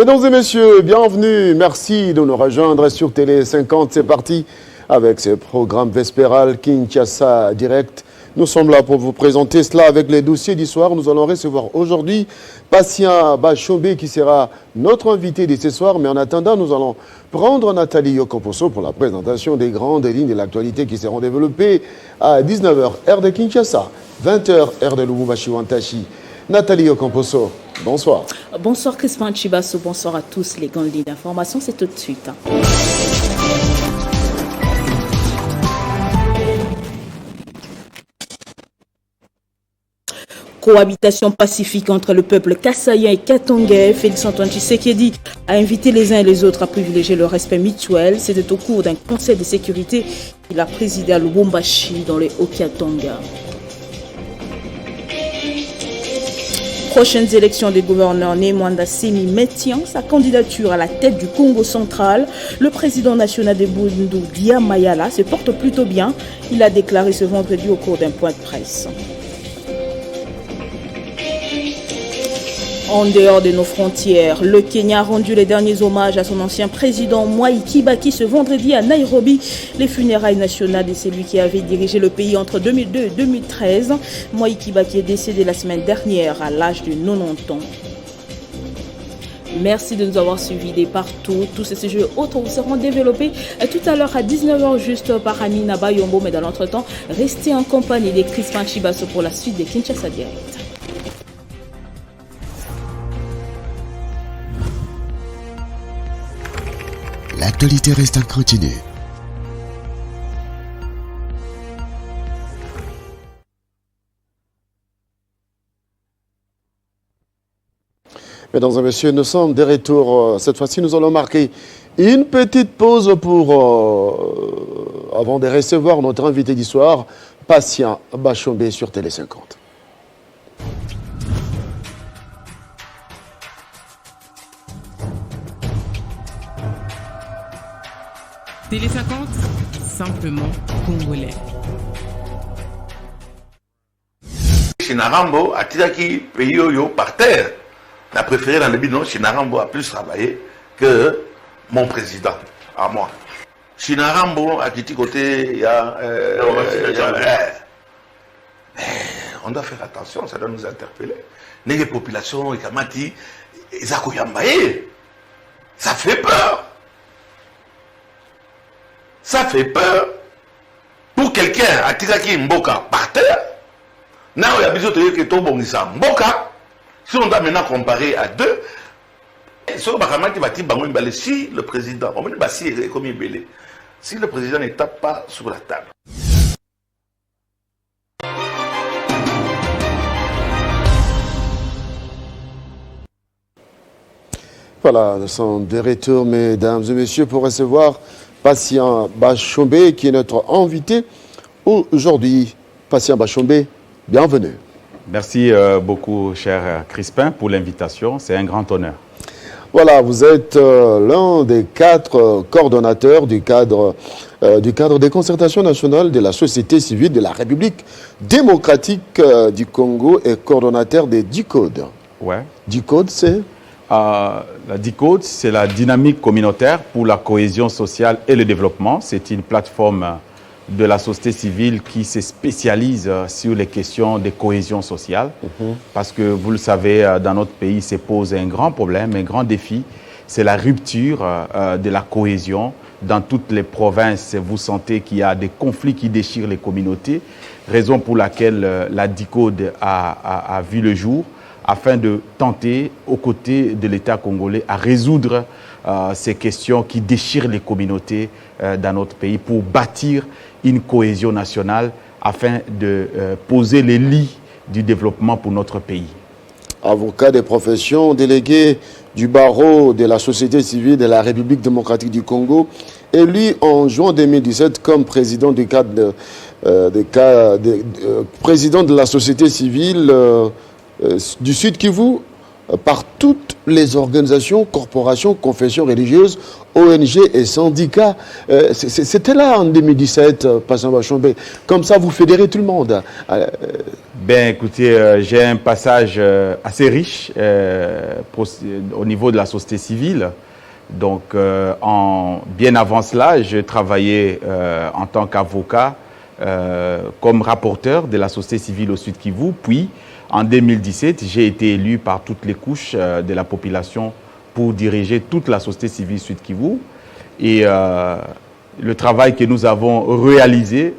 Mesdames et messieurs, bienvenue. Merci de nous rejoindre sur Télé 50. C'est parti avec ce programme Vespéral Kinshasa Direct. Nous sommes là pour vous présenter cela avec les dossiers d'histoire. Nous allons recevoir aujourd'hui Patient Bachombe qui sera notre invité de ce soir. Mais en attendant, nous allons prendre Nathalie Yokomposo pour la présentation des grandes lignes de l'actualité qui seront développées à 19h, heure de Kinshasa, 20h, heure de Lubumbashi-Wantashi. Nathalie Yokomposo, bonsoir. Bonsoir Crispin Chibasso, bonsoir à tous. Les grandes lignes d'information, c'est tout de suite. Cohabitation pacifique entre le peuple kassaïen et katongais. Félix-Antoine Tshisekedi a invité les uns et les autres à privilégier le respect mutuel. C'était au cours d'un conseil de sécurité qu'il a présidé à Lubumbashi dans les Haut-Katanga. Prochaines élections des gouverneurs, Mwanda Semi maintient sa candidature à la tête du Congo central. Le président national de Bundu, Dia Mayala, se porte plutôt bien. Il a déclaré ce vendredi au cours d'un point de presse. En dehors de nos frontières, le Kenya a rendu les derniers hommages à son ancien président Mwai Kibaki ce vendredi à Nairobi. Les funérailles nationales de celui qui avait dirigé le pays entre 2002 et 2013. Mwai Kibaki est décédé la semaine dernière à l'âge de 90 ans. Merci de nous avoir suivis de partout. Tous ces sujets autres seront développés tout à l'heure à 19h juste par Amina Bayombo. Mais dans l'entretemps, restez en compagnie des Crispin Chibasso pour la suite des Kinshasa Direct. L'actualité reste en continu. Mesdames et messieurs, nous sommes de retour. Cette fois-ci, nous allons marquer une petite pause avant de recevoir notre invité d'histoire, Patient Bachombe sur Télé 50. Télé 50, simplement congolais. Chinarambo a tiré pays par terre. La préférée dans le bidon, Chinarambo a plus travaillé que mon président, à moi. Chinarambo a quitté côté, il y a... on doit faire attention, ça doit nous interpeller. Les populations, ça fait peur. Ça fait peur pour quelqu'un à Tiraki Mboka par terre. Là, il y a besoin de dire que tout bon Mboka. Si on doit maintenant comparer à deux, si le président, si le président ne tape pas sur la table. Voilà, nous sommes de retour, mesdames et messieurs, pour recevoir Patient Bachombe, qui est notre invité aujourd'hui. Patient Bachombe, bienvenue. Merci beaucoup, cher Crispin, pour l'invitation. C'est un grand honneur. Voilà, vous êtes l'un des 4 coordonnateurs du cadre des concertations nationales de la société civile de la République démocratique du Congo et coordonnateur des DICODE. Ouais. DICODE, c'est la DICODE, c'est la dynamique communautaire pour la cohésion sociale et le développement. C'est une plateforme de la société civile qui se spécialise sur les questions de cohésion sociale. Parce que, vous le savez, dans notre pays, se pose un grand problème, un grand défi. C'est la rupture de la cohésion. Dans toutes les provinces, vous sentez qu'il y a des conflits qui déchirent les communautés. Raison pour laquelle la DICODE a vu le jour, afin de tenter, aux côtés de l'État congolais, à résoudre ces questions qui déchirent les communautés dans notre pays pour bâtir une cohésion nationale afin de poser les lits du développement pour notre pays. Avocat des professions, délégué du barreau de la société civile de la République démocratique du Congo, élu en juin 2017 comme président du cadre président de la société civile du Sud Kivu par toutes les organisations, corporations, confessions religieuses, ONG et syndicats. C'était là en 2017, Patient Bachombe. Comme ça, vous fédérez tout le monde. Ben, écoutez, j'ai un passage assez riche au niveau de la société civile. Donc, bien avant cela, je travaillais en tant qu'avocat comme rapporteur de la société civile au Sud Kivu. Puis, en 2017, j'ai été élu par toutes les couches de la population pour diriger toute la société civile Sud Kivu. Et le travail que nous avons réalisé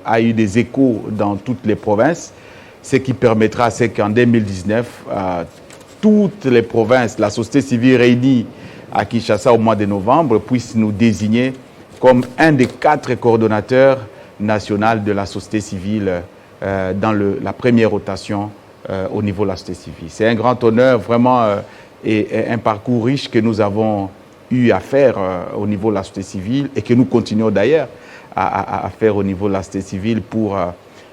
a eu des échos dans toutes les provinces, ce qui permettra, c'est qu'en 2019, toutes les provinces, la société civile réunie à Kinshasa au mois de novembre, puissent nous désigner comme un des 4 coordonnateurs nationaux de la société civile dans la première rotation au niveau de la société civile. C'est un grand honneur, vraiment, et un parcours riche que nous avons eu à faire au niveau de la société civile et que nous continuons d'ailleurs à faire au niveau de la société civile pour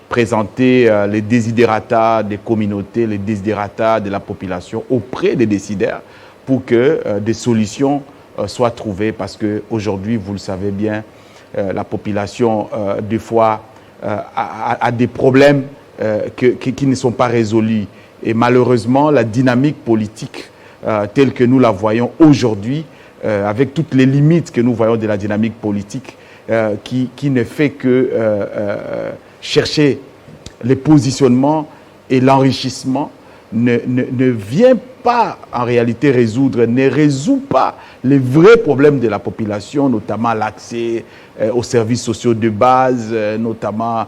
présenter les desiderata des communautés, les desiderata de la population auprès des décideurs pour que des solutions soient trouvées parce qu'aujourd'hui, vous le savez bien, la population, des fois, a des problèmes qui ne sont pas résolus. Et malheureusement, la dynamique politique telle que nous la voyons aujourd'hui, avec toutes les limites que nous voyons de la dynamique politique, qui ne fait que chercher les positionnements et l'enrichissement, ne vient pas en réalité ne résout pas les vrais problèmes de la population, notamment l'accès aux services sociaux de base, notamment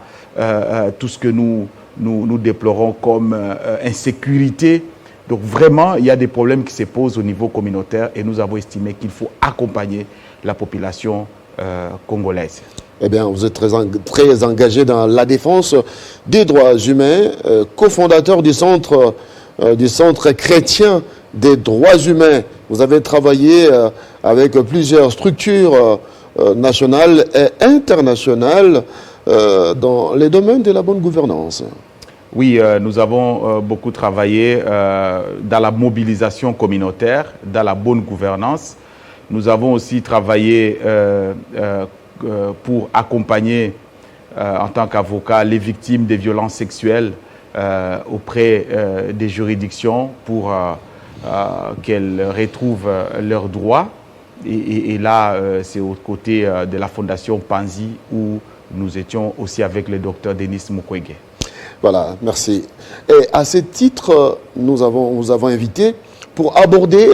tout ce que nous déplorons comme insécurité. Donc vraiment, il y a des problèmes qui se posent au niveau communautaire et nous avons estimé qu'il faut accompagner la population congolaise. Eh bien, vous êtes très engagé dans la défense des droits humains, cofondateur du centre chrétien des droits humains. Vous avez travaillé avec plusieurs structures nationales et internationales dans les domaines de la bonne gouvernance. Oui, nous avons beaucoup travaillé dans la mobilisation communautaire, dans la bonne gouvernance. Nous avons aussi travaillé pour accompagner en tant qu'avocat les victimes des violences sexuelles auprès des juridictions pour qu'elles retrouvent leurs droits. Et là, c'est aux côtés de la Fondation Panzi où nous étions aussi avec le docteur Denis Mukwege. Voilà, merci. Et à ce titre, nous vous avons invité pour aborder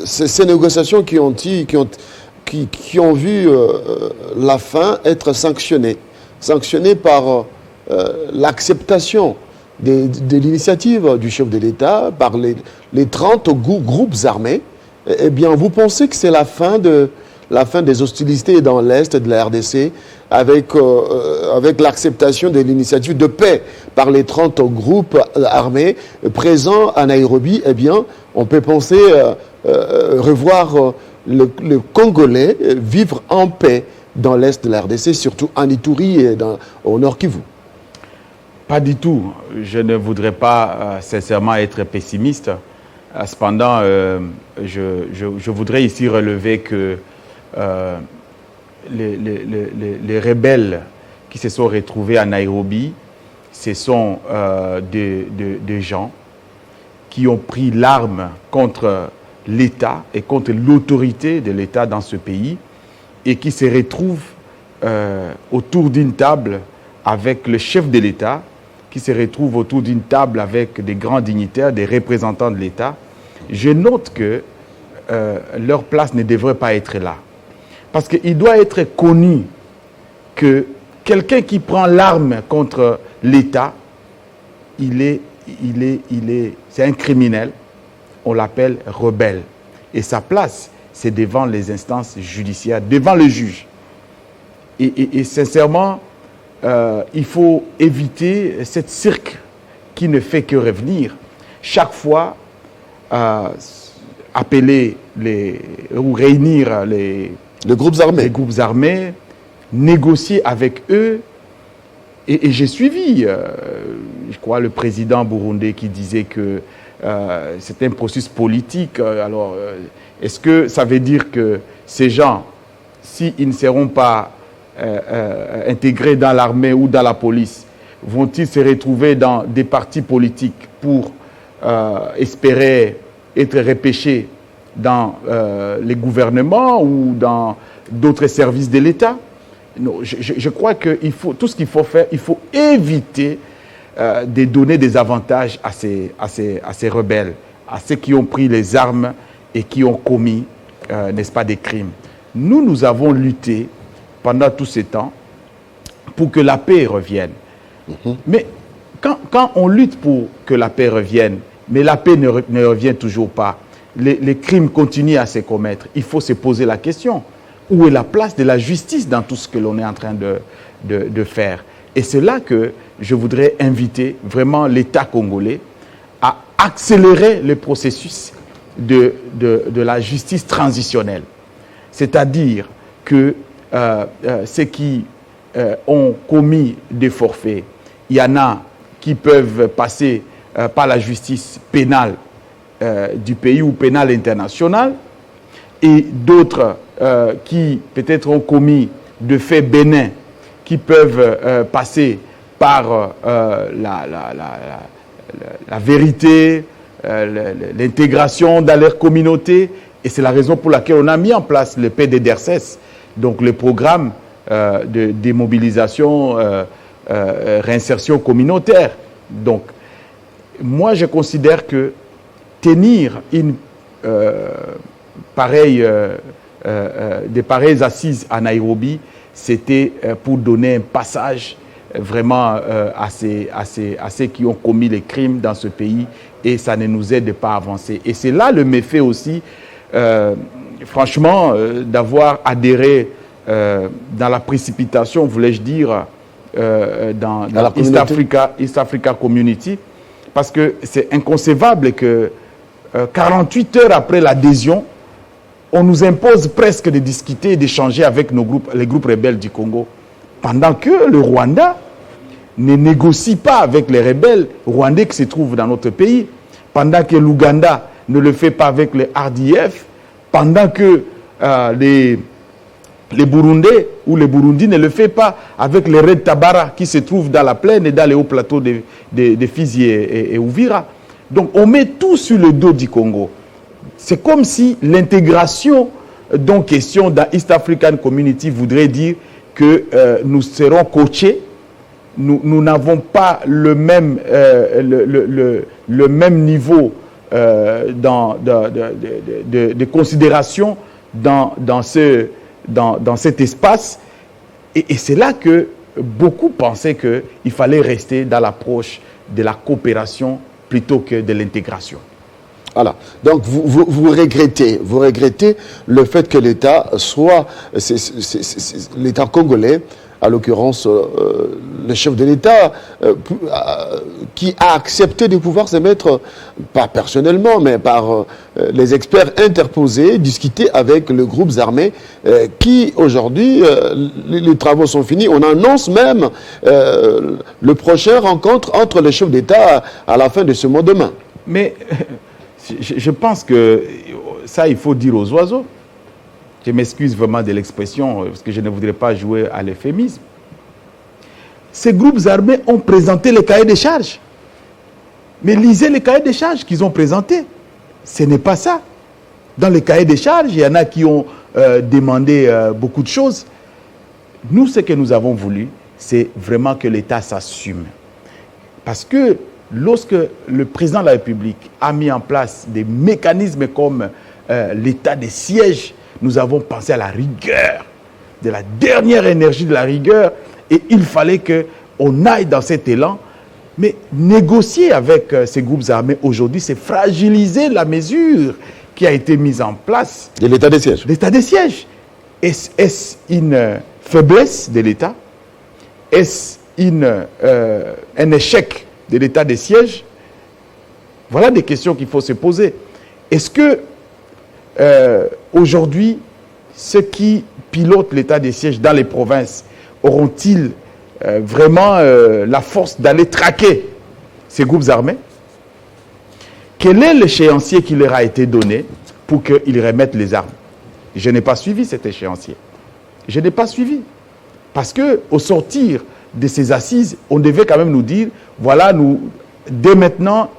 ces négociations qui ont vu la fin être sanctionnées par l'acceptation de l'initiative du chef de l'État par les 30 groupes armés. Eh bien, vous pensez que c'est la fin des hostilités dans l'Est de la RDC avec l'acceptation de l'initiative de paix par les 30 groupes armés présents à Nairobi? Eh bien, on peut penser revoir le Congolais vivre en paix dans l'Est de la RDC, surtout en Ituri et au Nord Kivu. Pas du tout. Je ne voudrais pas sincèrement être pessimiste. Cependant, je voudrais ici relever que les rebelles qui se sont retrouvés à Nairobi, ce sont des gens qui ont pris l'arme contre l'État et contre l'autorité de l'État dans ce pays et qui se retrouvent autour d'une table avec le chef de l'État, qui se retrouvent autour d'une table avec des grands dignitaires, des représentants de l'État. Je note que leur place ne devrait pas être là. Parce qu'il doit être connu que quelqu'un qui prend l'arme contre l'État, c'est un criminel, on l'appelle rebelle. Et sa place, c'est devant les instances judiciaires, devant le juge. Et sincèrement, il faut éviter cette cirque qui ne fait que revenir. Chaque fois, appeler ou réunir les groupes armés, négocier avec eux. Et j'ai suivi, je crois, le président burundais qui disait que c'est un processus politique. Alors, est-ce que ça veut dire que ces gens, s'ils ne seront pas intégrés dans l'armée ou dans la police, vont-ils se retrouver dans des partis politiques pour espérer être repêchés dans les gouvernements ou dans d'autres services de l'État? Non, je crois que tout ce qu'il faut faire, il faut éviter de donner des avantages à ces rebelles, à ceux qui ont pris les armes et qui ont commis, n'est-ce pas, des crimes. Nous avons lutté pendant tout ce temps pour que la paix revienne. Mais quand on lutte pour que la paix revienne, mais la paix ne revient toujours pas, les crimes continuent à se commettre, il faut se poser la question. Où est la place de la justice dans tout ce que l'on est en train de faire? Et c'est là que je voudrais inviter vraiment l'État congolais à accélérer le processus de la justice transitionnelle. C'est-à-dire que ceux qui ont commis des forfaits, il y en a qui peuvent passer par la justice pénale du pays ou pénale internationale, et d'autres qui peut-être ont commis de faits bénins, qui peuvent passer par la vérité, l'intégration dans leur communauté. Et c'est la raison pour laquelle on a mis en place le PDDRCS, donc le programme de démobilisation, réinsertion communautaire. Donc, moi, je considère que tenir des pareilles assises à Nairobi, c'était pour donner un passage vraiment à ceux qui ont commis les crimes dans ce pays, et ça ne nous aide pas à avancer. Et c'est là le méfait aussi, franchement, d'avoir adhéré dans la précipitation, voulais-je dire, dans la East Africa Community, parce que c'est inconcevable que 48 heures après l'adhésion, on nous impose presque de discuter et d'échanger avec les groupes rebelles du Congo, pendant que le Rwanda ne négocie pas avec les rebelles rwandais qui se trouvent dans notre pays, pendant que l'Ouganda ne le fait pas avec les RDF, pendant que les Burundais ou les Burundis ne le fait pas avec les Red Tabara qui se trouvent dans la plaine et dans les hauts plateaux de Fizi et Uvira. Donc on met tout sur le dos du Congo. C'est comme si l'intégration dont question dans East African Community voudrait dire que nous serons coachés, nous n'avons pas le même niveau de considération dans cet espace. Et c'est là que beaucoup pensaient qu'il fallait rester dans l'approche de la coopération plutôt que de l'intégration. Voilà. Donc vous regrettez le fait que l'État soit, l'État congolais, à l'occurrence le chef de l'État, qui a accepté de pouvoir se mettre, pas personnellement, mais par les experts interposés, discuter avec les groupes armés qui, aujourd'hui, les travaux sont finis. On annonce même le prochain rencontre entre les chefs d'État à la fin de ce mois demain. Mais je pense que ça, il faut dire aux oiseaux. Je m'excuse vraiment de l'expression, parce que je ne voudrais pas jouer à l'euphémisme. Ces groupes armés ont présenté les cahiers des charges. Mais lisez les cahiers des charges qu'ils ont présentés. Ce n'est pas ça. Dans les cahiers des charges, il y en a qui ont demandé beaucoup de choses. Nous, ce que nous avons voulu, c'est vraiment que l'État s'assume. Parce que lorsque le président de la République a mis en place des mécanismes comme l'état de siège, nous avons pensé à la rigueur, de la dernière énergie de la rigueur, et il fallait qu'on aille dans cet élan. Mais négocier avec ces groupes armés aujourd'hui, c'est fragiliser la mesure qui a été mise en place. De l'état de siège. L'état de siège. Est-ce une faiblesse de l'État? Est-ce un échec de l'état de siège? Voilà des questions qu'il faut se poser. Est-ce que aujourd'hui, ceux qui pilotent l'état de siège dans les provinces auront-ils vraiment la force d'aller traquer ces groupes armés? Quel est l'échéancier qui leur a été donné pour qu'ils remettent les armes? Je n'ai pas suivi cet échéancier. Je n'ai pas suivi. Parce qu'au sortir de ces assises, on devait quand même nous dire, voilà, nous, dès maintenant,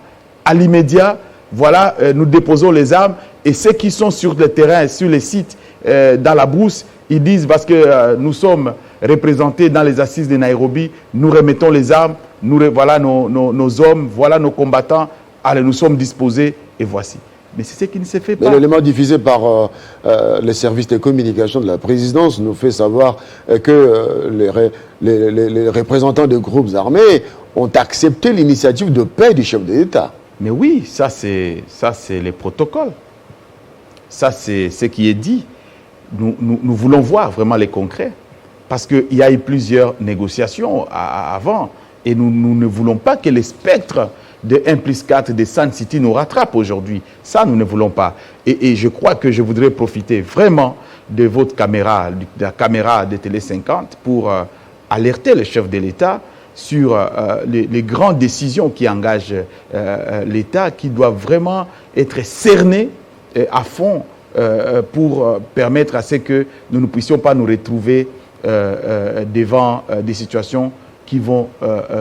à l'immédiat, voilà, nous déposons les armes et ceux qui sont sur le terrain, sur les sites, dans la brousse, ils disent parce que nous sommes représentés dans les assises de Nairobi, nous remettons les armes, voilà nos hommes, voilà nos combattants, allez, nous sommes disposés et voici. Mais c'est ce qui ne se fait pas. Mais l'élément diffusé par les services de communication de la présidence nous fait savoir que les représentants des groupes armés ont accepté l'initiative de paix du chef de l'État. Mais oui, ça c'est les protocoles. Ça c'est ce qui est dit. Nous voulons voir vraiment les concrets. Parce qu'il y a eu plusieurs négociations avant. Et nous ne voulons pas que les spectres de 1+4 de Sun City nous rattrapent aujourd'hui. Ça, nous ne voulons pas. Et je crois que je voudrais profiter vraiment de votre caméra, de la caméra de Télé 50, pour alerter le chef de l'État sur les grandes décisions qui engagent l'État, qui doivent vraiment être cernées à fond pour permettre à ce que nous ne puissions pas nous retrouver devant des situations qui vont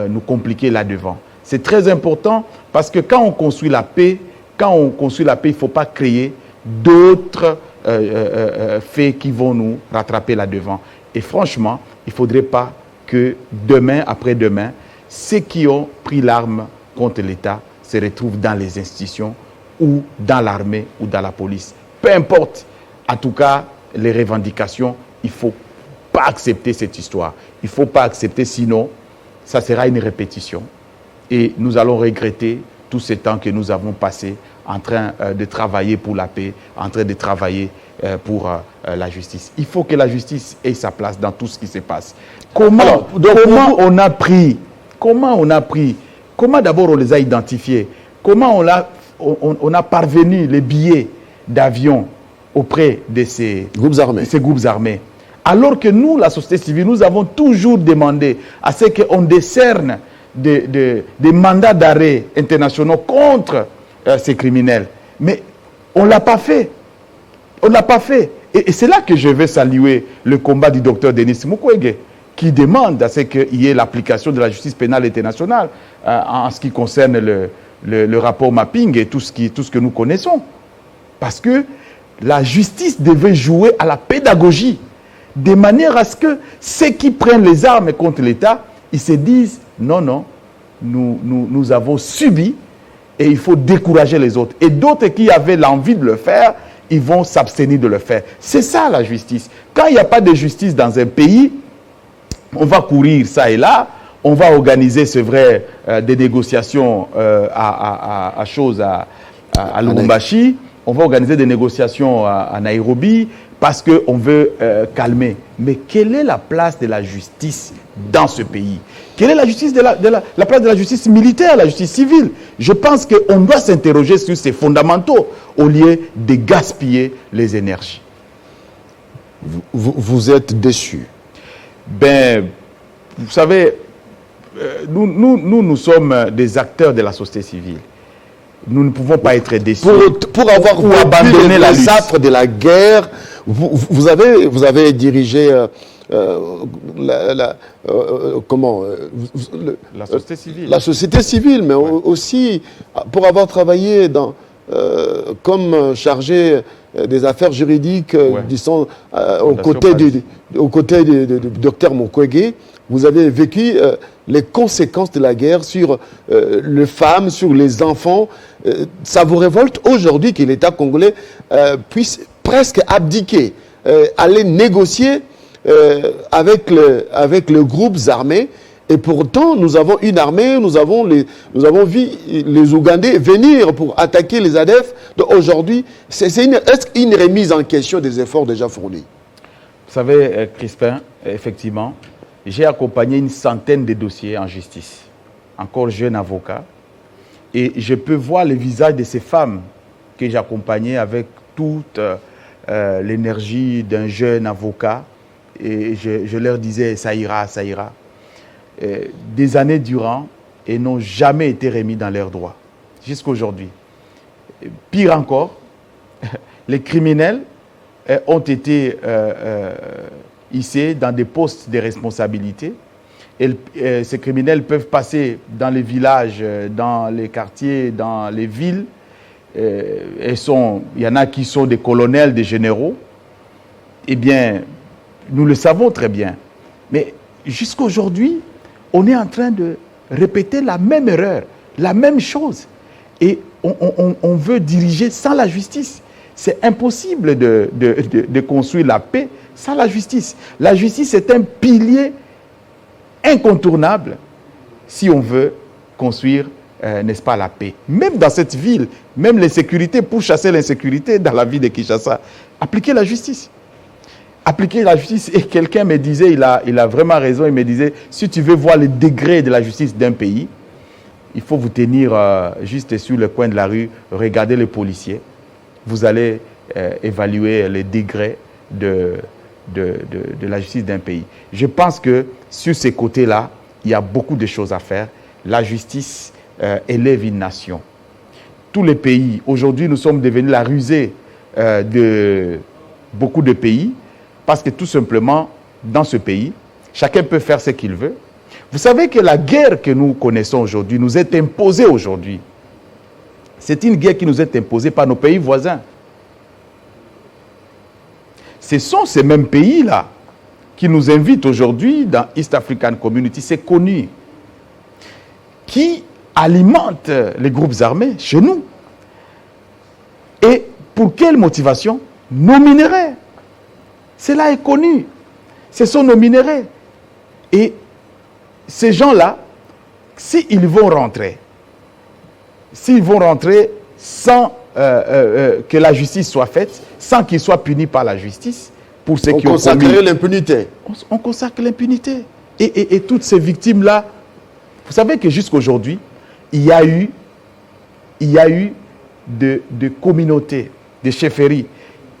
nous compliquer là-devant. C'est très important parce que quand on construit la paix, il ne faut pas créer d'autres faits qui vont nous rattraper là-devant. Et franchement, il ne faudrait pas que demain, après-demain, ceux qui ont pris l'arme contre l'État se retrouvent dans les institutions ou dans l'armée ou dans la police. Peu importe, en tout cas, les revendications, il ne faut pas accepter cette histoire. Il ne faut pas accepter, sinon, ça sera une répétition. Et nous allons regretter tout ce temps que nous avons passé en train de travailler pour la paix, en train de travailler pour la justice. Il faut que la justice ait sa place dans tout ce qui se passe. Comment on a pris Comment d'abord on les a identifiés? Comment on a parvenu les billets d'avion auprès de ces groupes armés? Alors que nous, la société civile, nous avons toujours demandé à ce qu'on décerne des mandats d'arrêt internationaux contre ces criminels. Mais on ne l'a pas fait. On ne l'a pas fait. Et c'est là que je vais saluer le combat du docteur Denis Mukwege, qui demande à ce qu'il y ait l'application de la justice pénale internationale en ce qui concerne le rapport mapping et tout ce que nous connaissons. Parce que la justice devait jouer à la pédagogie, de manière à ce que ceux qui prennent les armes contre l'État, ils se disent non, nous avons subi et il faut décourager les autres. Et d'autres qui avaient l'envie de le faire, ils vont s'abstenir de le faire. C'est ça la justice. Quand il n'y a pas de justice dans un pays, on va courir ça et là, on va organiser, c'est vrai, des négociations à Lubumbashi, on va organiser des négociations à Nairobi, parce qu'on veut calmer. Mais quelle est la place de la justice dans ce pays? Quelle est la justice la place de la justice militaire, la justice civile? Je pense qu'on doit s'interroger sur ces fondamentaux au lieu de gaspiller les énergies. Vous êtes déçus? Ben, vous savez, nous sommes des acteurs de la société civile. Nous ne pouvons pas être déçus. Pour avoir abandonné les affres de la guerre, vous avez dirigé la société civile. La société civile, mais aussi pour avoir travaillé comme chargé des affaires juridiques, disons, aux côtés du docteur Mukwege. Vous avez vécu les conséquences de la guerre sur les femmes, sur les enfants. Ça vous révolte aujourd'hui que l'État congolais puisse presque abdiquer, aller négocier avec les groupes armés. Et pourtant, nous avons une armée, nous avons vu les Ougandais venir pour attaquer les ADF. Donc aujourd'hui, est-ce une remise en question des efforts déjà fournis? Vous savez, Crispin, effectivement, j'ai accompagné une centaine de dossiers en justice, encore jeune avocat, et je peux voir le visage de ces femmes que j'accompagnais avec toute l'énergie d'un jeune avocat, et je leur disais, ça ira, ça ira. Des années durant, et n'ont jamais été remis dans leurs droits, jusqu'à aujourd'hui. Pire encore, les criminels ont été hissés dans des postes de responsabilité ces criminels peuvent passer dans les villages, dans les quartiers, dans les villes. Il y en a qui sont des colonels, des généraux. Eh bien, nous le savons très bien. Mais jusqu'à aujourd'hui, on est en train de répéter la même erreur, la même chose. Et on veut diriger sans la justice. C'est impossible de construire la paix sans la justice. La justice est un pilier incontournable si on veut construire, n'est-ce pas, la paix. Même dans cette ville, même l'insécurité, pour chasser l'insécurité dans la ville de Kinshasa, appliquer la justice. Appliquer la justice. Et quelqu'un me disait, il a vraiment raison, il me disait, si tu veux voir le degré de la justice d'un pays, il faut vous tenir juste sur le coin de la rue, regarder les policiers. Vous allez évaluer les degrés de la justice d'un pays. Je pense que sur ces côtés-là, il y a beaucoup de choses à faire. La justice élève une nation. Tous les pays, aujourd'hui, nous sommes devenus la rusée de beaucoup de pays, parce que tout simplement, dans ce pays, chacun peut faire ce qu'il veut. Vous savez que la guerre que nous connaissons aujourd'hui nous est imposée aujourd'hui. C'est une guerre qui nous est imposée par nos pays voisins. Ce sont ces mêmes pays-là qui nous invitent aujourd'hui dans East African Community, c'est connu, qui alimentent les groupes armés chez nous. Et pour quelle motivation? Nos minéraux. Cela est connu. Ce sont nos minéraux. Et ces gens-là, s'ils vont rentrer sans que la justice soit faite, sans qu'ils soient punis par la justice, pour ceux qui ont commis... l'impunité. On consacre l'impunité. Et toutes ces victimes-là, vous savez que jusqu'aujourd'hui, il y a eu de communautés, des chefferies,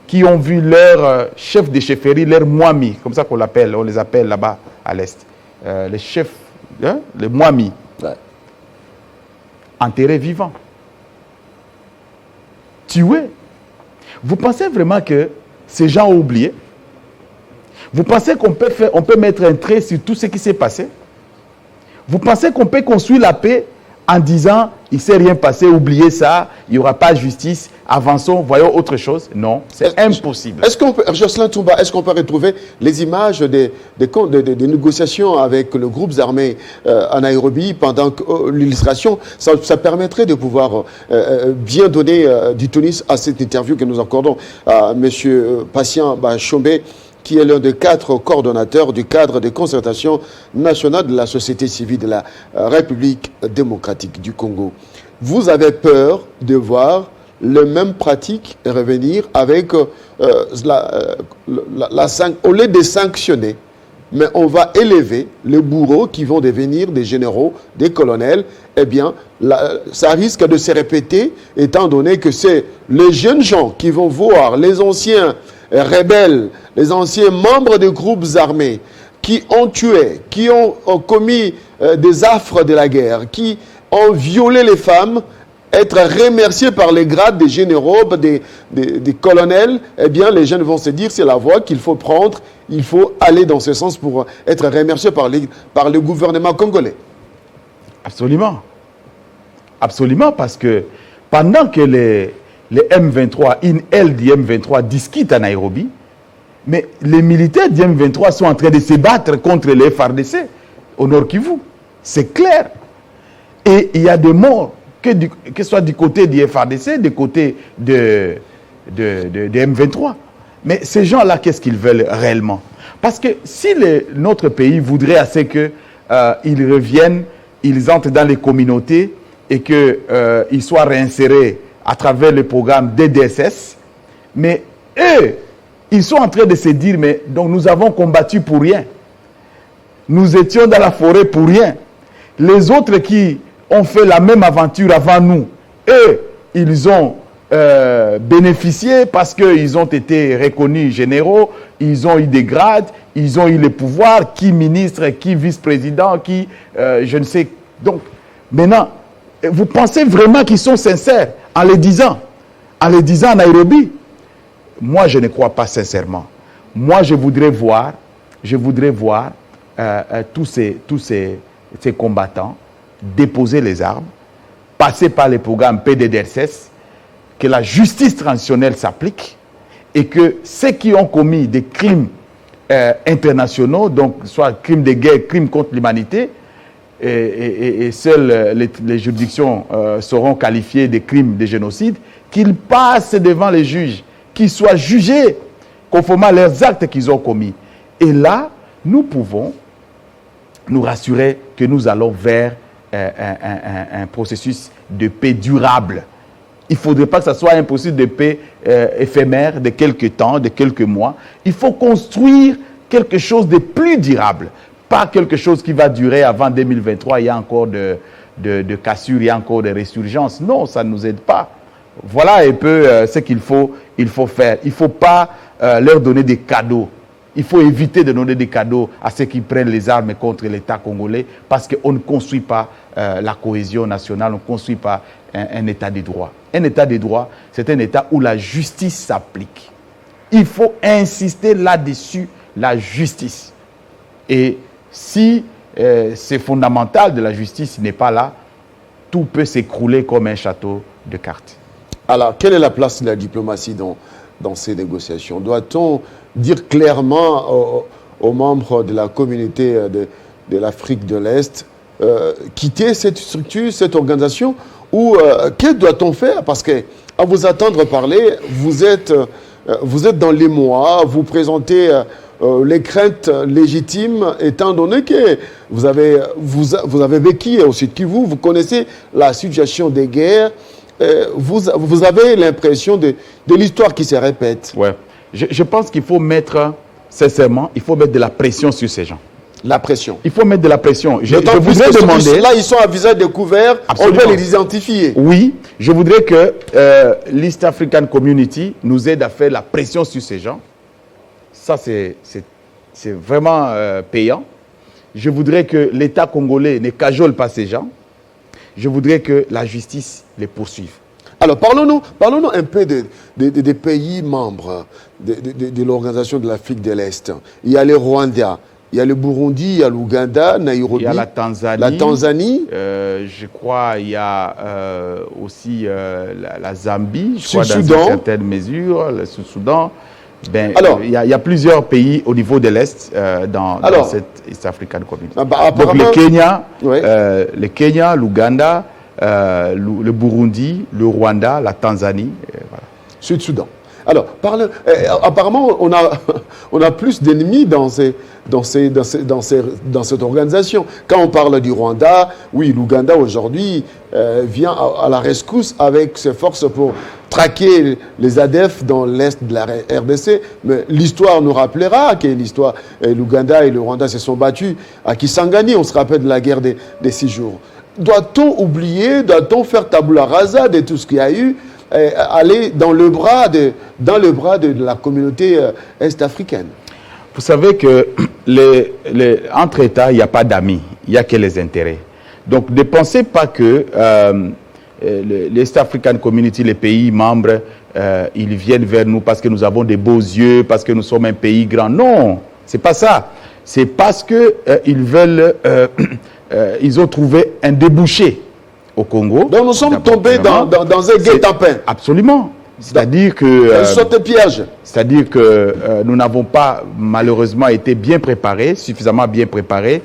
qui ont vu leur chef de chefferie, leur Mwami, comme ça qu'on l'appelle, on les appelle là-bas à l'Est, les chefs, les Mwami, enterrés vivants, tués. Vous pensez vraiment que ces gens ont oublié? Vous pensez qu'on peut mettre un trait sur tout ce qui s'est passé? Vous pensez qu'on peut construire la paix en disant il ne s'est rien passé, oubliez ça, il n'y aura pas de justice, avançons, voyons autre chose? Non, c'est impossible. Est-ce qu'on peut, Jocelyn Toumba, est-ce qu'on peut retrouver les images des négociations avec le groupe armé à Nairobi pendant l'illustration? Ça permettrait de pouvoir bien donner du tonus à cette interview que nous accordons à M. Patient Bachombe, qui est l'un des 4 coordonnateurs du cadre de concertation nationale de la société civile de la République démocratique du Congo. Vous avez peur de voir les mêmes pratiques revenir avec au lieu de sanctionner, mais on va élever les bourreaux qui vont devenir des généraux, des colonels. Eh bien, ça risque de se répéter, étant donné que c'est les jeunes gens qui vont voir les anciens rebelles, les anciens membres des groupes armés qui ont tué, qui ont commis des affres de la guerre, qui ont violé les femmes, être remerciés par les grades des généraux, des colonels. Eh bien, les jeunes vont se dire c'est la voie qu'il faut prendre, il faut aller dans ce sens pour être remerciés par le gouvernement congolais. Absolument. Absolument, parce que pendant que les M23, une aile du M23 discutent à Nairobi, mais les militaires du M23 sont en train de se battre contre les FARDC au Nord Kivu. C'est clair. Et il y a des morts, que ce soit du côté du FARDC, du côté de M23. Mais ces gens-là, qu'est-ce qu'ils veulent réellement? Parce que si notre pays voudrait assez qu'ils reviennent, ils entrent dans les communautés et qu'ils soient réinsérés à travers le programme DDSS, mais eux, ils sont en train de se dire, mais donc nous avons combattu pour rien. Nous étions dans la forêt pour rien. Les autres qui ont fait la même aventure avant nous, eux, ils ont bénéficié parce qu'ils ont été reconnus généraux, ils ont eu des grades, ils ont eu les pouvoirs, qui ministre, qui vice-président, qui je ne sais. Donc, maintenant, vous pensez vraiment qu'ils sont sincères en le disant à Nairobi? Moi, je ne crois pas sincèrement. Moi, je voudrais voir tous ces combattants déposer les armes, passer par les programmes PDDRCS, que la justice transitionnelle s'applique et que ceux qui ont commis des crimes internationaux, donc soit crimes de guerre, crimes contre l'humanité, et seules les juridictions seront qualifiées de crimes de génocide, qu'ils passent devant les juges, qu'ils soient jugés conformément à leurs actes qu'ils ont commis. Et là, nous pouvons nous rassurer que nous allons vers un processus de paix durable. Il ne faudrait pas que ce soit un processus de paix éphémère de quelques temps, de quelques mois. Il faut construire quelque chose de plus durable, pas quelque chose qui va durer avant 2023. Il y a encore de cassures, il y a encore de résurgences. Non, ça ne nous aide pas. Voilà un peu ce qu'il faut faire. Il ne faut pas leur donner des cadeaux. Il faut éviter de donner des cadeaux à ceux qui prennent les armes contre l'État congolais parce qu'on ne construit pas la cohésion nationale, on ne construit pas un État de droit. Un État de droit, c'est un État où la justice s'applique. Il faut insister là-dessus, la justice. Et si c'est fondamental de la justice n'est pas là, tout peut s'écrouler comme un château de cartes. Alors, quelle est la place de la diplomatie dans ces négociations? Doit-on dire clairement aux membres de la communauté de l'Afrique de l'Est quitter cette structure, cette organisation, ou que doit-on faire? Parce que à vous attendre parler, vous êtes dans les mois, vous présentez les craintes légitimes, étant donné que vous avez vécu au Sud Kivu, vous connaissez la situation des guerres, vous avez l'impression de l'histoire qui se répète. Ouais. Je pense qu'il faut mettre, sincèrement, il faut mettre de la pression sur ces gens. La pression. Il faut mettre de la pression. Je voudrais demander... Là, ils sont à visage découvert, absolument. On doit les identifier. Oui, je voudrais que l'East African Community nous aide à faire la pression sur ces gens. Ça, c'est vraiment payant. Je voudrais que l'État congolais ne cajole pas ces gens. Je voudrais que la justice les poursuive. Alors, parlons-nous un peu des pays membres de l'Organisation de l'Afrique de l'Est. Il y a le Rwanda, il y a le Burundi, il y a l'Ouganda, Nairobi. Il y a la Tanzanie. Je crois il y a aussi la Zambie, je crois, Soudan. Dans une certaine mesure, le Soudan. Il y a plusieurs pays au niveau de l'Est dans cette East African Community. Donc le Kenya, l'Ouganda, le Burundi, le Rwanda, la Tanzanie. Voilà. Sud-Soudan. Alors, apparemment, on a plus d'ennemis dans cette organisation. Quand on parle du Rwanda, oui, l'Ouganda aujourd'hui vient à la rescousse avec ses forces pour traquer les ADF dans l'est de la RDC. Mais l'histoire nous rappellera que l'Ouganda et le Rwanda se sont battus à Kisangani. On se rappelle de la guerre des 6 jours. Doit-on oublier, doit-on faire tabula rasa de tout ce qu'il y a eu, aller dans le bras de la communauté est-africaine? Vous savez que entre États, il n'y a pas d'amis, il n'y a que les intérêts. Donc ne pensez pas que l'East African Community, les pays membres, ils viennent vers nous parce que nous avons des beaux yeux, parce que nous sommes un pays grand. Non, c'est pas ça. C'est parce que ils veulent... ils ont trouvé un débouché au Congo. Donc nous sommes tombés dans un guet-apens. Absolument. C'est-à-dire que... saute-piège. C'est-à-dire que nous n'avons pas malheureusement été bien préparés, suffisamment bien préparés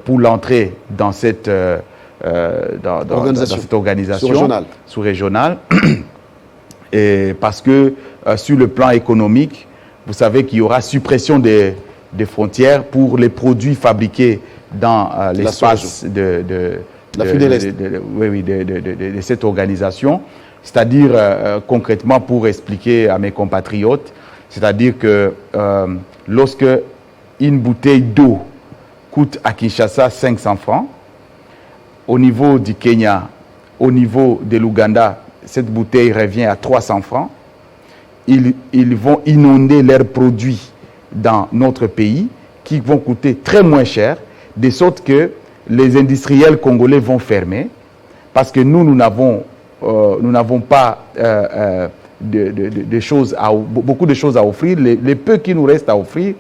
pour l'entrée dans cette organisation sous-régionale. Et parce que sur le plan économique, vous savez qu'il y aura suppression des frontières pour les produits fabriqués dans l'espace de cette organisation. C'est-à-dire, concrètement, pour expliquer à mes compatriotes, c'est-à-dire que lorsque une bouteille d'eau coûte à Kinshasa 500 francs, au niveau du Kenya, au niveau de l'Ouganda, cette bouteille revient à 300 francs. Ils vont inonder leurs produits dans notre pays qui vont coûter très moins cher, de sorte que les industriels congolais vont fermer parce que nous n'avons pas choses beaucoup de choses à offrir. Les peu qui nous restent à offrir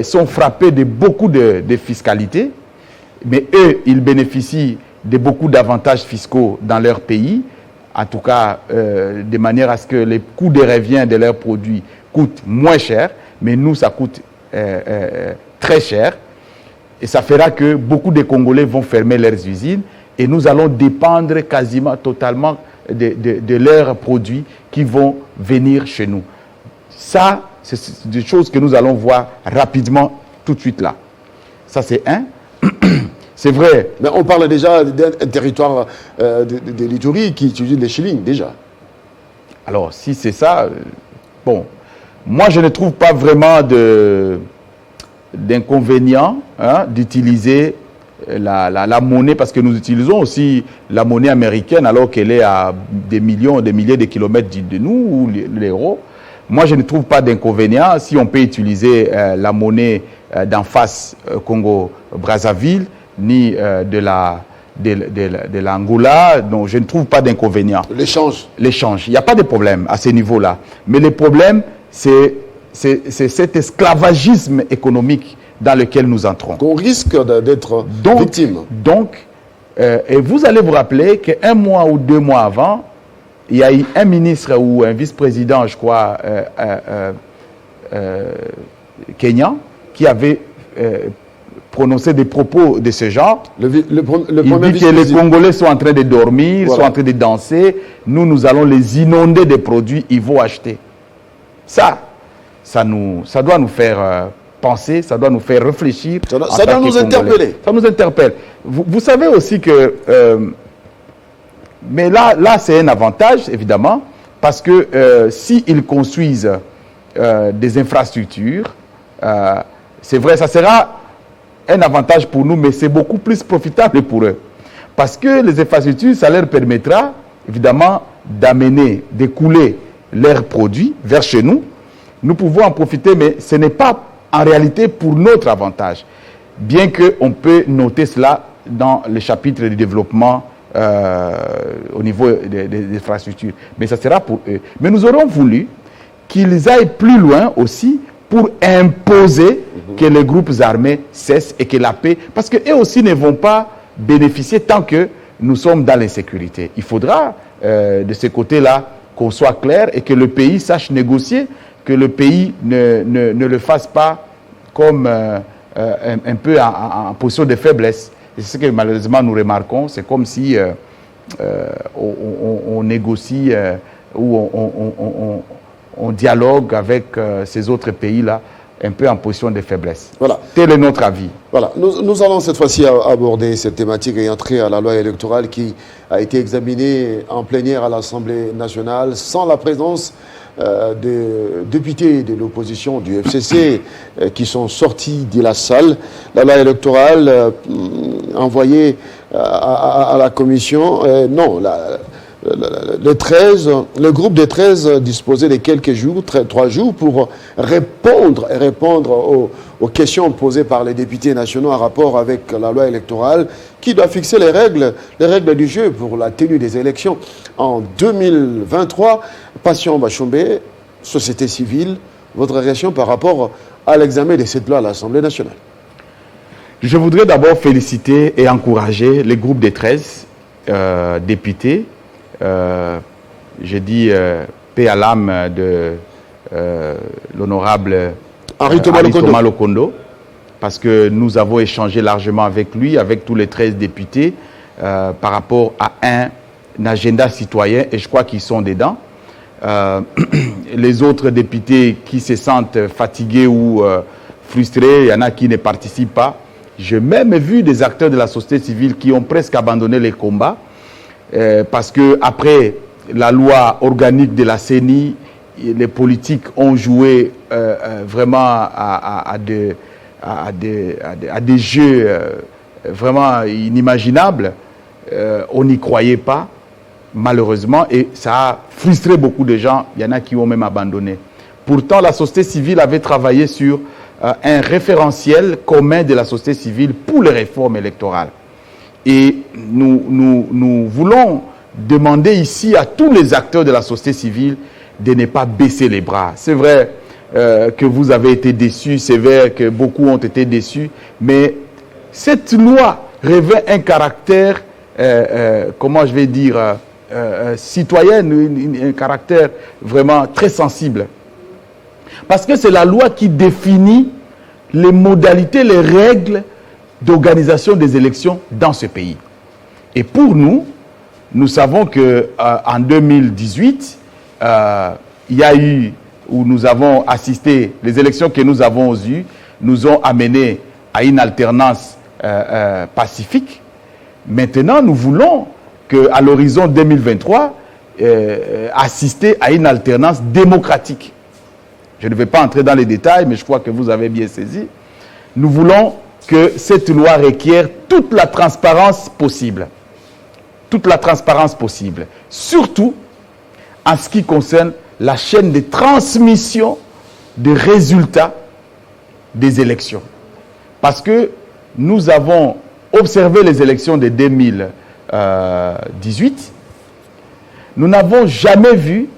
sont frappés de beaucoup de fiscalité, mais eux, ils bénéficient de beaucoup d'avantages fiscaux dans leur pays, en tout cas de manière à ce que les coûts de revient de leurs produits coûtent moins cher, mais nous, ça coûte très cher. Et ça fera que beaucoup de Congolais vont fermer leurs usines et nous allons dépendre quasiment totalement de leurs produits qui vont venir chez nous. Ça, c'est des choses que nous allons voir rapidement tout de suite là. Ça, c'est un. C'est vrai. Mais on parle déjà d'un territoire de l'Ituri qui utilise les shillings déjà. Alors, si c'est ça, bon, moi, je ne trouve pas vraiment d'inconvénient d'utiliser la monnaie, parce que nous utilisons aussi la monnaie américaine alors qu'elle est à des millions, des milliers de kilomètres de nous, ou l'euro. Moi, je ne trouve pas d'inconvénient si on peut utiliser la monnaie d'en face Congo-Brazzaville, ni de l'Angola. Donc, je ne trouve pas d'inconvénient. L'échange. L'échange. Il n'y a pas de problème à ce niveau-là. Mais le problème, c'est cet esclavagisme économique dans lequel nous entrons. Qu'on risque d'être victime. Donc, et vous allez vous rappeler qu'un mois ou 2 mois avant, il y a eu un ministre ou un vice-président, je crois, kenyan, qui avait prononcé des propos de ce genre. Il dit que les Congolais sont en train de dormir, sont en train de danser. Nous allons les inonder de produits, ils vont acheter. Ça doit nous faire penser, ça doit nous faire réfléchir. Ça doit nous interpeller. Ça nous interpelle. Vous savez aussi que... mais là c'est un avantage, évidemment, parce que s'ils construisent des infrastructures, c'est vrai, ça sera un avantage pour nous, mais c'est beaucoup plus profitable pour eux. Parce que les infrastructures, ça leur permettra, évidemment, d'écouler leurs produits vers chez nous. Nous pouvons en profiter, mais ce n'est pas en réalité pour notre avantage. Bien qu'on peut noter cela dans le chapitre du développement au niveau des infrastructures. Mais ça sera pour eux. Mais nous aurions voulu qu'ils aillent plus loin aussi pour imposer que les groupes armés cessent et que la paix... Parce qu'eux aussi ne vont pas bénéficier tant que nous sommes dans l'insécurité. Il faudra, de ce côté-là, qu'on soit clair et que le pays sache négocier, que le pays ne le fasse pas comme un peu en position de faiblesse. Et c'est ce que malheureusement nous remarquons. C'est comme si on négocie ou on dialogue avec ces autres pays-là un peu en position de faiblesse. Voilà. Tel est notre avis. Voilà. Nous allons cette fois-ci aborder cette thématique et entrer à la loi électorale qui a été examinée en plénière à l'Assemblée nationale sans la présence des députés de l'opposition du FCC qui sont sortis de la salle. La loi électorale envoyée à la commission, le groupe des 13 disposait de quelques jours, 3 jours, pour répondre aux questions posées par les députés nationaux en rapport avec la loi électorale qui doit fixer les règles du jeu pour la tenue des élections en 2023. Patient Bachombe, société civile, votre réaction par rapport à l'examen de cette loi à l'Assemblée nationale? Je voudrais d'abord féliciter et encourager les groupes des 13 députés. J'ai dit paix à l'âme de l'honorable Henri Thomas Lokondo, parce que nous avons échangé largement avec lui, avec tous les 13 députés, par rapport à un agenda citoyen, et je crois qu'ils sont dedans. Les autres députés qui se sentent fatigués ou frustrés, il y en a qui ne participent pas. J'ai même vu des acteurs de la société civile qui ont presque abandonné les combats, parce que après la loi organique de la CENI, les politiques ont joué vraiment à des jeux vraiment inimaginables. On n'y croyait pas, malheureusement, et ça a frustré beaucoup de gens. Il y en a qui ont même abandonné. Pourtant, la société civile avait travaillé sur un référentiel commun de la société civile pour les réformes électorales. Et nous voulons demander ici à tous les acteurs de la société civile de ne pas baisser les bras. C'est vrai que vous avez été déçus, c'est vrai que beaucoup ont été déçus, mais cette loi revêt un caractère, comment je vais dire, citoyen, un caractère vraiment très sensible. Parce que c'est la loi qui définit les modalités, les règles d'organisation des élections dans ce pays. Et pour nous, nous savons qu'en 2018, il y a eu, où nous avons assisté, les élections que nous avons eues, nous ont amené à une alternance pacifique. Maintenant, nous voulons qu'à l'horizon 2023, assister à une alternance démocratique. Je ne vais pas entrer dans les détails, mais je crois que vous avez bien saisi. Nous voulons que cette loi requiert toute la transparence possible. Toute la transparence possible. Surtout en ce qui concerne la chaîne de transmission des résultats des élections. Parce que nous avons observé les élections de 2018. Nous n'avons jamais vu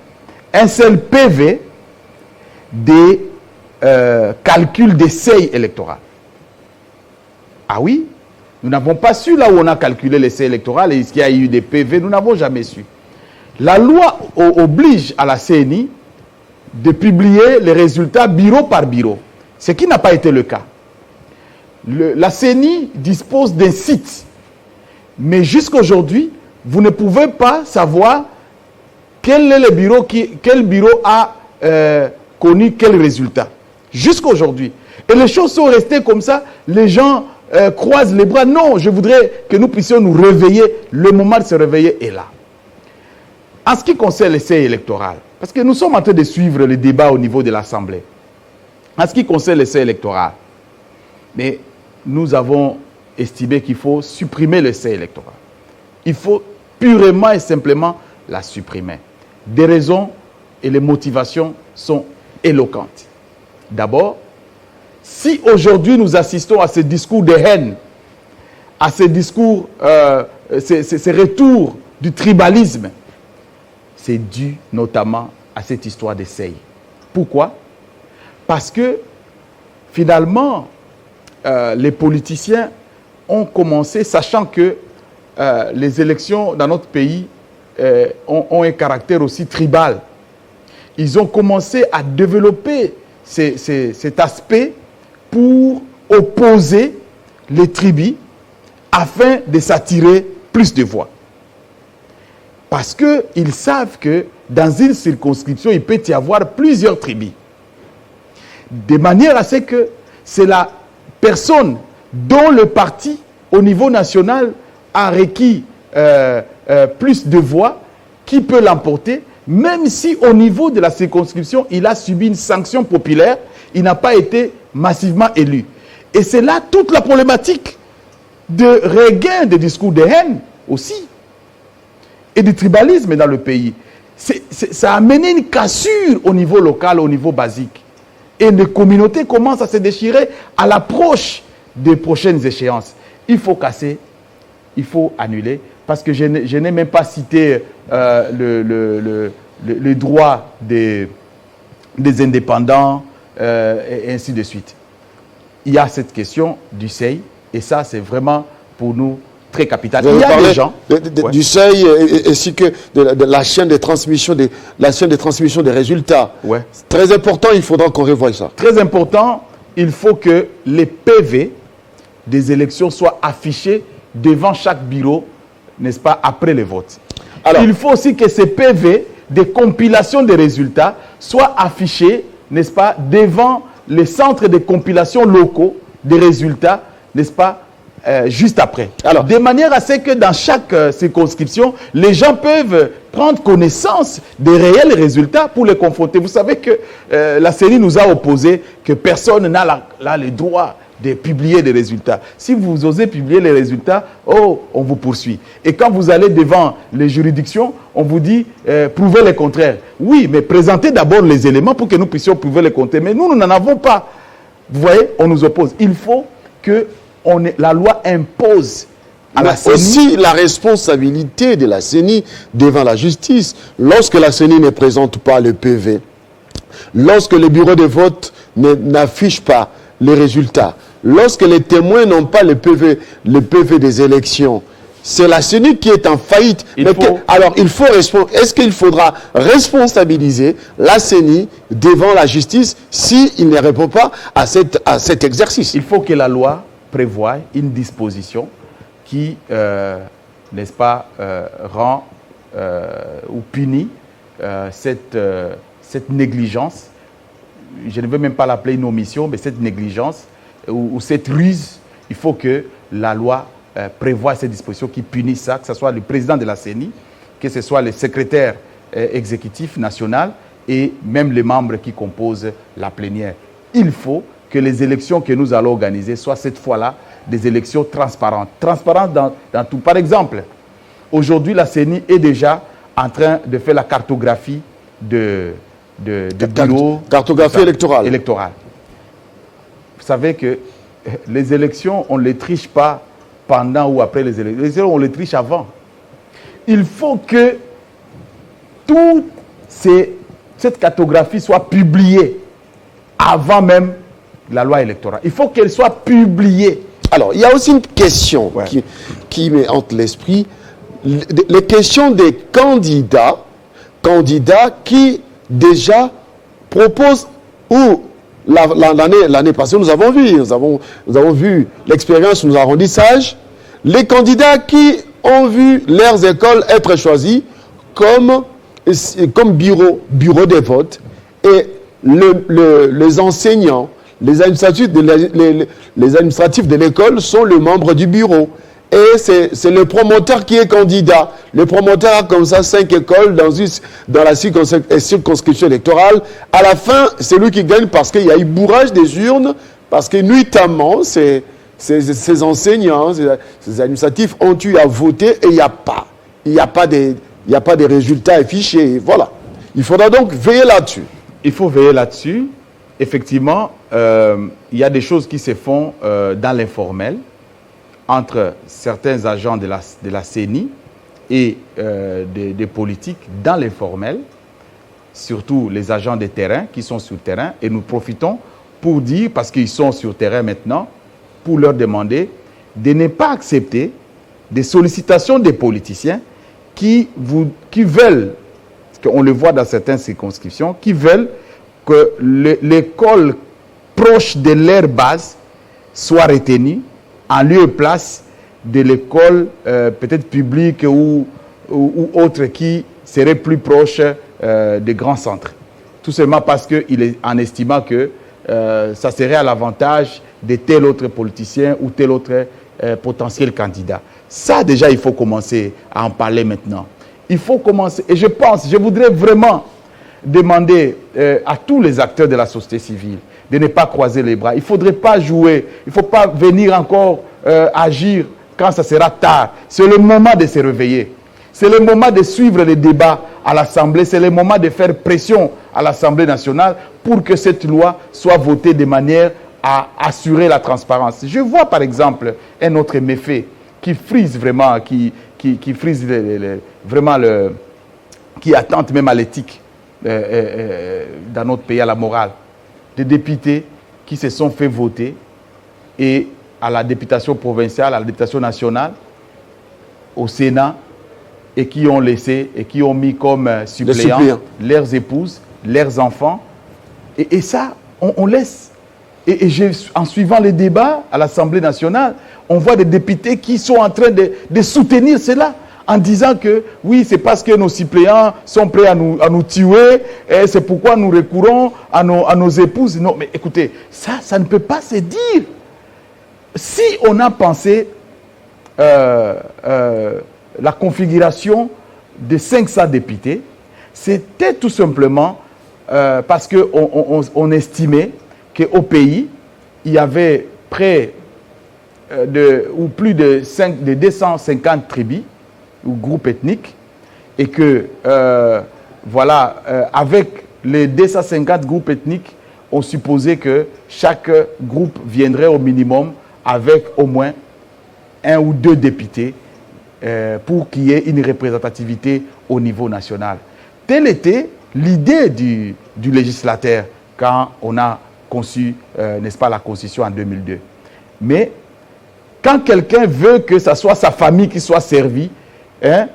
un seul PV des calculs des seuils électoraux. Ah oui, nous n'avons pas su là où on a calculé les seuils électoraux et est-ce qu'il y a eu des PV, nous n'avons jamais su. La loi oblige à la CENI de publier les résultats bureau par bureau, ce qui n'a pas été le cas. La CENI dispose d'un site, mais jusqu'aujourd'hui, vous ne pouvez pas savoir quel est le bureau quel bureau a connu quel résultat. Jusqu'aujourd'hui. Et les choses sont restées comme ça, les gens croisent les bras. Non, je voudrais que nous puissions nous réveiller. Le moment de se réveiller est là. En ce qui concerne l'essai électoral, parce que nous sommes en train de suivre le débat au niveau de l'Assemblée. En ce qui concerne l'essai électoral, mais nous avons estimé qu'il faut supprimer l'essai électoral. Il faut purement et simplement la supprimer. Des raisons et les motivations sont éloquentes. D'abord, si aujourd'hui nous assistons à ce discours de haine, à ce discours, ces retours du tribalisme, c'est dû notamment à cette histoire d'essai. Pourquoi? Parce que finalement, les politiciens ont commencé, sachant que les élections dans notre pays ont un caractère aussi tribal. Ils ont commencé à développer cet aspect pour opposer les tribus afin de s'attirer plus de voix. Parce qu'ils savent que dans une circonscription, il peut y avoir plusieurs tribus. De manière à ce que c'est la personne dont le parti au niveau national a requis plus de voix qui peut l'emporter, même si au niveau de la circonscription, il a subi une sanction populaire, il n'a pas été massivement élu. Et c'est là toute la problématique de regain des discours de haine aussi, et du tribalisme dans le pays. Ça a amené une cassure au niveau local, au niveau basique. Et les communautés commencent à se déchirer à l'approche des prochaines échéances. Il faut casser, il faut annuler, parce que je n'ai même pas cité le droit des indépendants, et ainsi de suite. Il y a cette question du seuil, et ça, c'est vraiment pour nous très capital. Il y a des gens du seuil ainsi que de la chaîne de transmission des résultats. Ouais. Très important, il faudra qu'on revoie ça. Très important, il faut que les PV des élections soient affichés devant chaque bureau, n'est-ce pas, après les votes. Alors, il faut aussi que ces PV de compilation des résultats soient affichés, n'est-ce pas, devant les centres de compilation locaux des résultats, n'est-ce pas, juste après. Alors, de manière à ce que dans chaque circonscription, les gens peuvent prendre connaissance des réels résultats pour les confronter. Vous savez que la CENI nous a opposé que personne n'a le droit de publier des résultats. Si vous osez publier les résultats, on vous poursuit. Et quand vous allez devant les juridictions, on vous dit prouvez le contraire. Oui, mais présentez d'abord les éléments pour que nous puissions prouver le contraire. Mais nous n'en avons pas. Vous voyez, on nous oppose. Il faut que la loi impose à la CENI. Aussi la responsabilité de la CENI devant la justice. Lorsque la CENI ne présente pas le PV, lorsque le bureau de vote n'affiche pas les résultats, lorsque les témoins n'ont pas le PV des élections, c'est la CENI qui est en faillite. Alors, est-ce qu'il faudra responsabiliser la CENI devant la justice s'il ne répond pas à cet exercice? Il faut que la loi prévoie une disposition qui, n'est-ce pas, rend ou punit cette négligence. Je ne veux même pas l'appeler une omission, mais cette négligence ou cette ruse. Il faut que la loi prévoit ces dispositions qui punissent ça, que ce soit le président de la CENI, que ce soit le secrétaire exécutif national et même les membres qui composent la plénière. Il faut que les élections que nous allons organiser soient cette fois-là des élections transparentes. Transparentes dans tout. Par exemple, aujourd'hui, la CENI est déjà en train de faire la cartographie de bureaux. Cartographie électorale. Vous savez que les élections, on ne les triche pas pendant ou après les élections. Les élections, on les triche avant. Il faut que toute cette cartographie soit publiée avant même la loi électorale. Il faut qu'elle soit publiée. Alors, il y a aussi une question qui me hante l'esprit. Les questions des candidats qui déjà proposent ou l'année passée, nous avons vu l'expérience, nous avons dit sage, les candidats qui ont vu leurs écoles être choisies comme bureau de vote et les enseignants, les administratifs de l'école sont les membres du bureau. Et c'est le promoteur qui est candidat. Le promoteur a comme ça 5 écoles dans la circonscription électorale. À la fin, c'est lui qui gagne parce qu'il y a eu bourrage des urnes, parce que nuitamment, ces enseignants, ces administratifs ont eu à voter et il n'y a pas de résultats affichés. Voilà. Il faudra donc veiller là-dessus. Il faut veiller là-dessus. Effectivement, il y a des choses qui se font dans l'informel, entre certains agents de la CENI et des politiques dans l'informel, surtout les agents de terrain qui sont sur le terrain. Et nous profitons pour dire, parce qu'ils sont sur le terrain maintenant, pour leur demander de ne pas accepter des sollicitations des politiciens qui veulent, parce qu'on le voit dans certaines circonscriptions, qui veulent que l'école proche de leur base soit retenue en lieu et place de l'école peut-être publique ou autre qui serait plus proche des grands centres. Tout simplement parce qu'il est en estimant que ça serait à l'avantage de tel autre politicien ou tel autre potentiel candidat. Ça déjà, il faut commencer à en parler maintenant. Il faut commencer, et je voudrais vraiment demander à tous les acteurs de la société civile de ne pas croiser les bras. Il ne faudrait pas jouer, il ne faut pas venir encore agir quand ça sera tard. C'est le moment de se réveiller. C'est le moment de suivre les débats à l'Assemblée. C'est le moment de faire pression à l'Assemblée nationale pour que cette loi soit votée de manière à assurer la transparence. Je vois par exemple un autre méfait qui frise vraiment, qui frise vraiment qui attente même à l'éthique dans notre pays, à la morale. Des députés qui se sont fait voter et à la députation provinciale, à la députation nationale, au Sénat, et qui ont laissé et qui ont mis comme suppléants leurs épouses, leurs enfants. Et ça, on laisse. Et en suivant les débats à l'Assemblée nationale, on voit des députés qui sont en train de soutenir cela, en disant que oui, c'est parce que nos suppléants sont prêts à nous tuer, et c'est pourquoi nous recourons à nos épouses. Non, mais écoutez, ça ne peut pas se dire. Si on a pensé la configuration de 500 députés, c'était tout simplement parce qu'on estimait qu'au pays, il y avait près ou plus de 250 tribus ou groupes ethniques, et que, avec les 250 groupes ethniques, on supposait que chaque groupe viendrait au minimum avec au moins 1 ou 2 députés pour qu'il y ait une représentativité au niveau national. Telle était l'idée du législateur quand on a conçu, n'est-ce pas, la Constitution en 2002. Mais quand quelqu'un veut que ce soit sa famille qui soit servie, hein,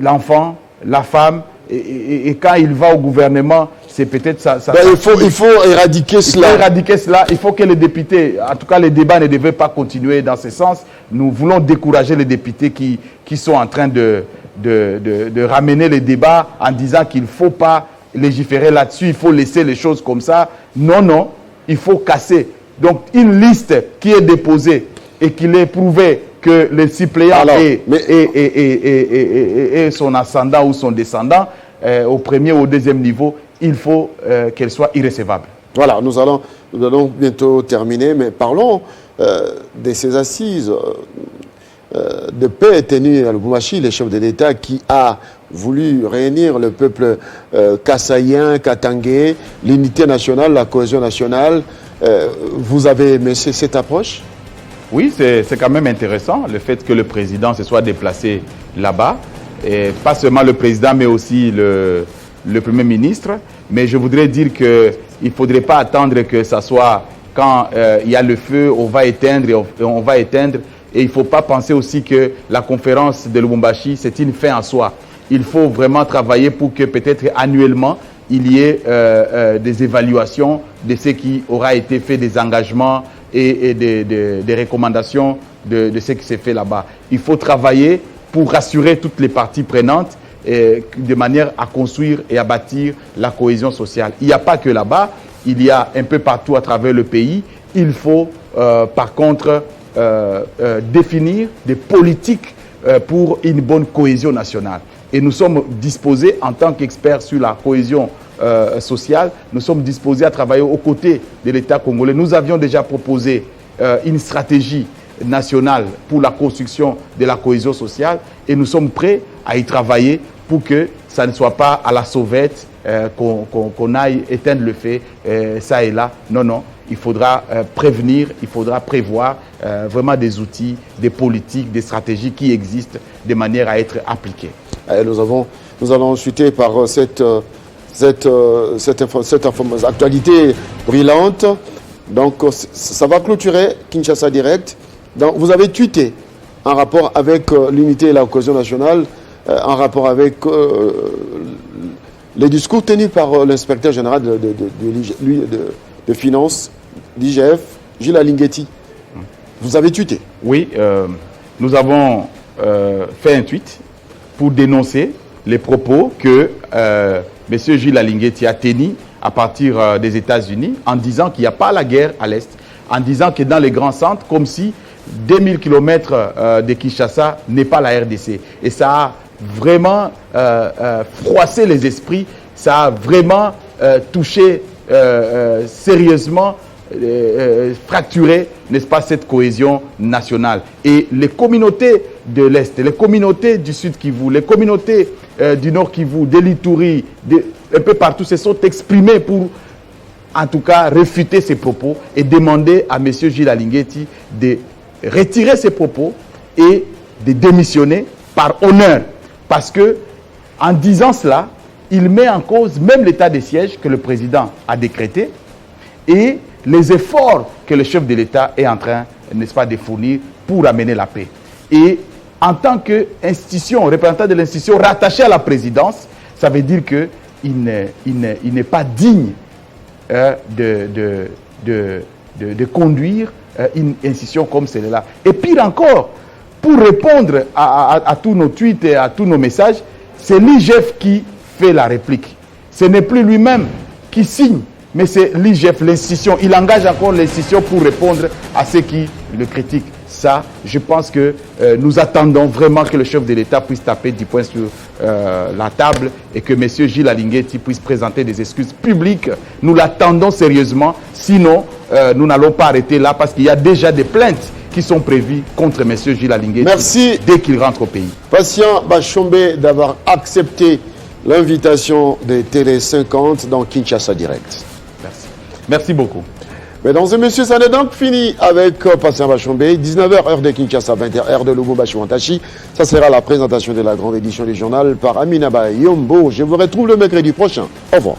l'enfant, la femme, et quand il va au gouvernement, c'est peut-être ça. Il faut éradiquer cela. Il faut éradiquer cela. Il faut que les députés, en tout cas les débats ne devaient pas continuer dans ce sens. Nous voulons décourager les députés qui sont en train de ramener les débats en disant qu'il ne faut pas légiférer là-dessus, il faut laisser les choses comme ça. Non, non, il faut casser. Donc une liste qui est déposée et qu'il est prouvé que le suppléant est son ascendant ou son descendant, au premier ou au deuxième niveau, il faut qu'elle soit irrécevable. Voilà, nous allons bientôt terminer, mais parlons de ces assises de paix tenues à Lubumbashi, le chef de l'État qui a voulu réunir le peuple kassaïen, katangé, l'unité nationale, la cohésion nationale. Vous avez aimé cette approche? Oui, c'est quand même intéressant, le fait que le président se soit déplacé là-bas. Et pas seulement le président, mais aussi le Premier ministre. Mais je voudrais dire qu'il ne faudrait pas attendre que ça soit quand il y a le feu, on va éteindre et on va éteindre. Et il ne faut pas penser aussi que la conférence de Lubumbashi, c'est une fin en soi. Il faut vraiment travailler pour que peut-être annuellement, il y ait des évaluations de ce qui aura été fait, des engagements et des recommandations de ce qui s'est fait là-bas. Il faut travailler pour rassurer toutes les parties prenantes de manière à construire et à bâtir la cohésion sociale. Il n'y a pas que là-bas, il y a un peu partout à travers le pays. Il faut par contre définir des politiques pour une bonne cohésion nationale. Et nous sommes disposés, en tant qu'experts sur la cohésion sociale, nous sommes disposés à travailler aux côtés de l'État congolais. Nous avions déjà proposé une stratégie nationale pour la construction de la cohésion sociale et nous sommes prêts à y travailler pour que ça ne soit pas à la sauvette qu'on aille éteindre le feu ça et là. Non, non. Il faudra prévenir, il faudra prévoir vraiment des outils, des politiques, des stratégies qui existent de manière à être appliquées. Nous allons chuter par cette actualité brillante. Donc, ça va clôturer Kinshasa Direct. Donc, vous avez tweeté en rapport avec l'unité et la cohésion nationale, en rapport avec les discours tenus par l'inspecteur général de finances, l'IGF, Gilles Alinguetti. Vous avez tweeté? Oui, nous avons fait un tweet pour dénoncer les propos que M. Gilles Alinguetti a tenus à partir des États-Unis en disant qu'il n'y a pas la guerre à l'Est, en disant que dans les grands centres, comme si 2000 km de Kinshasa n'est pas la RDC. Et ça a vraiment froissé les esprits, ça a vraiment touché sérieusement, fracturé, n'est-ce pas, cette cohésion nationale. Et les communautés de l'Est, les communautés du Sud Kivu, les communautés du Nord Kivu, de l'Ituri, un peu partout se sont exprimées pour, en tout cas, réfuter ces propos et demander à M. Gilles Alinguetti de retirer ses propos et de démissionner par honneur. Parce que, en disant cela, il met en cause même l'état de siège que le président a décrété et les efforts que le chef de l'État est en train, n'est-ce pas, de fournir pour amener la paix. Et en tant qu'institution, représentant de l'institution rattachée à la présidence, ça veut dire qu'il n'est pas digne de conduire une institution comme celle-là. Et pire encore, pour répondre à tous nos tweets et à tous nos messages, c'est l'IGF qui fait la réplique. Ce n'est plus lui-même qui signe, mais c'est l'IGF, l'institution. Il engage encore l'institution pour répondre à ceux qui le critiquent. Ça, je pense que nous attendons vraiment que le chef de l'État puisse taper du poing sur la table et que M. Gilles Alinguetti puisse présenter des excuses publiques. Nous l'attendons sérieusement, sinon nous n'allons pas arrêter là parce qu'il y a déjà des plaintes qui sont prévues contre M. Gilles Alinguetti dès qu'il rentre au pays. Patient Bachombe d'avoir accepté l'invitation de Télé 50 dans Kinshasa Direct. Merci. Merci beaucoup. Mesdames et messieurs, ça n'est donc fini avec Patient Bachombe. 19h, heure de Kinshasa, 20h, heure de Lubumbashi Wantachi. Ça sera la présentation de la grande édition du journal par Aminaba Yombo. Je vous retrouve le mercredi prochain. Au revoir.